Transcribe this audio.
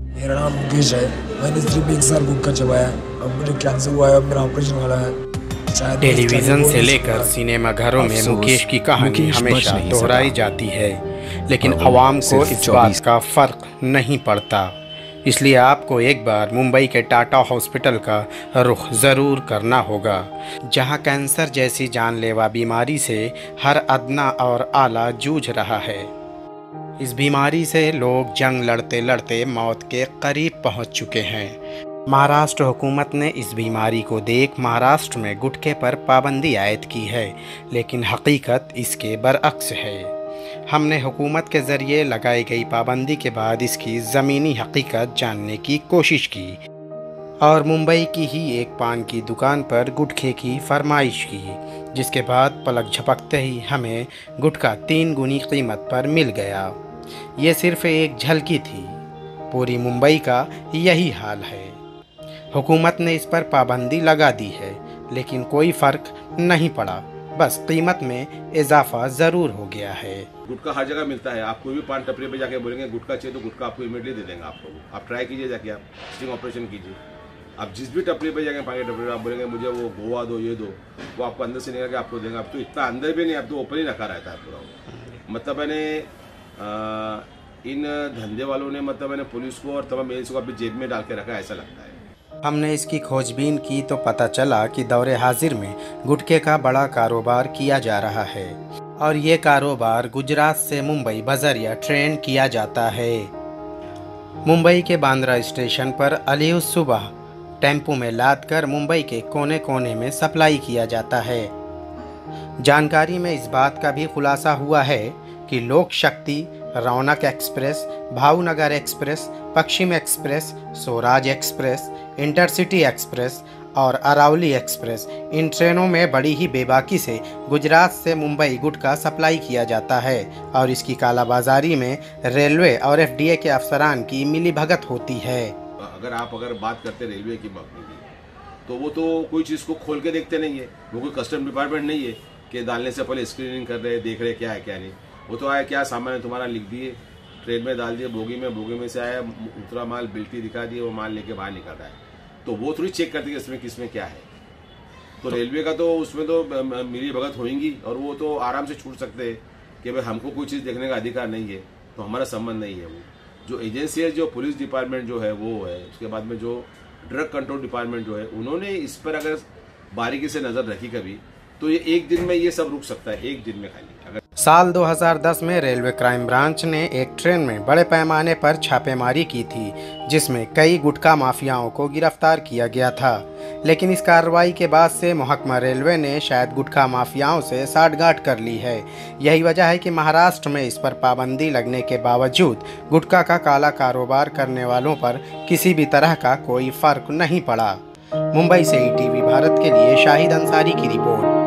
मेरा नाम मुकेश है। मैंने सिर्फ 1 साल गुटखा चबाया। अब मुझे कैंसर हुआ है, अब मेरा ऑपरेशन वाला है। शायद मैं इसका टेलीविज़न बोल से नहीं लेकर सकता। सिनेमा घरों में मुकेश अफसोस, की कहानी मुकेश बच हमेशा नहीं दोहराई सका जाती है, लेकिन और वो आवाम को सिर्फ इस 24। बात का फ़र्क नहीं पड़ता। इसलिए आपको एक बार मुंबई के टाटा हॉस्पिटल का रुख ज़रूर करना होगा, जहां कैंसर जैसी जानलेवा बीमारी से हर अदना और आला जूझ रहा है। इस बीमारी से लोग जंग लड़ते लड़ते मौत के करीब पहुंच चुके हैं। महाराष्ट्र हुकूमत ने इस बीमारी को देख महाराष्ट्र में गुटखे पर पाबंदी आयद की है, लेकिन हकीकत इसके बरअक्स है। हमने हुकूमत के ज़रिए लगाई गई पाबंदी के बाद इसकी ज़मीनी हकीकत जानने की कोशिश की और मुंबई की ही एक पान की दुकान पर गुटखे की फरमाइश की, जिसके बाद पलक झपकते ही हमें गुटखा 3 गुनी कीमत पर मिल गया। ये सिर्फ एक झलकी थी, पूरी मुंबई का यही हाल है। हुकूमत ने इस पर पाबंदी लगा दी है, लेकिन कोई फ़र्क नहीं पड़ा, बस कीमत में इजाफा ज़रूर हो गया है। गुटखा हर जगह मिलता है। आप कोई भी पान टपरी पे जाके बोलेंगे गुटखा चाहिए तो गुटखा आपको इमीडिएटली दे देंगे। आप ट्राई कीजिए, जाके आप स्टिंग ऑपरेशन कीजिए। आप जिस भी टपरी पे जाके पान की टपरी पे आप बोलेंगे मुझे वो गोवा दो, ये दो, वो आपको अंदर से निकल के आपको देंगे। आप तो इतना अंदर भी नहीं, आप तो ऊपर ही रखा रहता है पूरा। मतलब मैंने इन धंधे वालों ने, मतलब मैंने पुलिस को और तमाम एजेंसी को अपनी जेब में डाल के रखा है, ऐसा लगता है। हमने इसकी खोजबीन की तो पता चला कि दौरे हाजिर में गुटखे का बड़ा कारोबार किया जा रहा है और ये कारोबार गुजरात से मुंबई बजरिया ट्रेन किया जाता है। मुंबई के बांद्रा स्टेशन पर अली सुबह टेम्पो में लाद कर मुंबई के कोने कोने में सप्लाई किया जाता है। जानकारी में इस बात का भी खुलासा हुआ है कि Lok Shakti, Raunak Express, Bhavnagar Express, Paschim Express, Swaraj Express, Intercity Express और अरावली एक्सप्रेस, इन ट्रेनों में बड़ी ही बेबाकी से गुजरात से मुंबई गुटखा सप्लाई किया जाता है और इसकी कालाबाजारी में रेलवे और एफडीए के अफसरान की मिलीभगत होती है। अगर बात करते रेलवे की तो वो तो कोई चीज़ को खोल के देखते नहीं है। वो कोई कस्टम डिपार्टमेंट नहीं है कि डालने से पहले स्क्रीनिंग कर रहे, देख रहे क्या है क्या नहीं। वो तो आया क्या सामान है तुम्हारा, लिख दिए, ट्रेन में डाल दिए, बोगी में से आया, उतरा माल, बिल्टी दिखा दिए, वो माल लेके बाहर निकल रहा है। तो वो थोड़ी चेक करती है इसमें किसमें क्या है। तो रेलवे का तो उसमें तो मिली भगत होंगी और वो तो आराम से छूट सकते हैं कि भाई हमको कोई चीज़ देखने का अधिकार नहीं है, तो हमारा संबंध नहीं है। वो जो एजेंसी है, जो पुलिस डिपार्टमेंट जो है वो है, उसके बाद में जो ड्रग कंट्रोल डिपार्टमेंट जो है, उन्होंने इस पर अगर बारीकी से नज़र रखी कभी, तो ये एक दिन में ये सब रुक सकता है, एक दिन में खाली। अगर साल 2010 में रेलवे क्राइम ब्रांच ने एक ट्रेन में बड़े पैमाने पर छापेमारी की थी, जिसमें कई गुटखा माफियाओं को गिरफ्तार किया गया था। लेकिन इस कार्रवाई के बाद से महकमा रेलवे ने शायद गुटखा माफियाओं से साठगांठ कर ली है। यही वजह है कि महाराष्ट्र में इस पर पाबंदी लगने के बावजूद गुटखा का काला कारोबार करने वालों पर किसी भी तरह का कोई फर्क नहीं पड़ा। मुंबई से ईटीवी भारत के लिए शाहिद अंसारी की रिपोर्ट।